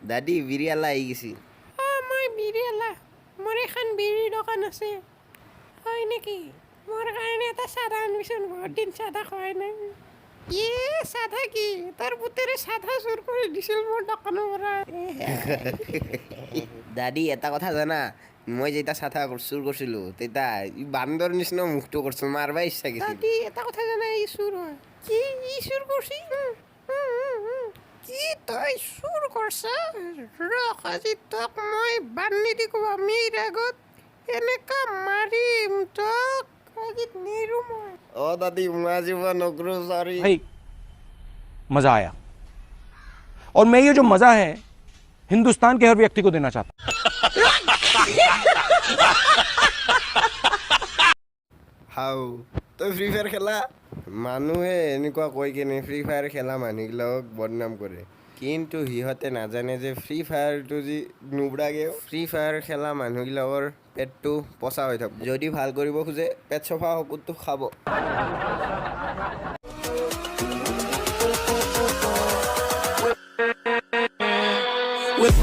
দাদি বিৰিয়ালা আহি গৈছি মই বিৰিয়ালা মোৰ এখন বিৰিৰ দোকান আছে হয় নেকি মোৰ কাৰণে এটা চাধা আনিবিচোন বহুত দিন চাধা খোৱাই নাই চাধা কি তাৰ পুতেৰে চাধা চুৰ কৰি দিছিল মোৰ দোকানৰ পৰা দাদি এটা কথা জানা মই যেতিয়া চাধা চুৰ কৰিছিলোঁ তেতিয়া বান্দৰ নিচিনা মুখটো কৰিছিল মাৰবা ইচ্ছা গৈছিল দাদি এটা কথা জানা ই চুৰ হয় কি ই চুৰ কৰছি কি তই চুৰ কৰছা ৰখ আজি তোক মই বান্ধি দি কবামিৰ আগত এনেকা মাৰিম তোক আজি নেৰো মই দাদি মই আজি নকৰো সৰি भाई मजा आया और मैं ये जो मजा है हिंदुस्तान के हर व्यक्ति को देना चाहता हूं হাও তই ফ্ৰী ফায়াৰ খেলা মানুহে এনেকুৱা কৈ কিনে ফ্ৰী ফায়াৰ খেলা মানুহবিলাকক বদনাম কৰে কিন্তু সিহঁতে নাজানে যে ফ্ৰী ফায়াৰটো যি নুবৰাগে ফ্ৰী ফায়াৰ খেলা মানুহবিলাকৰ পেটটো পচা হৈ থাকে যদি ভাল কৰিব খোজে পেট চফা ঔষধটো খাব with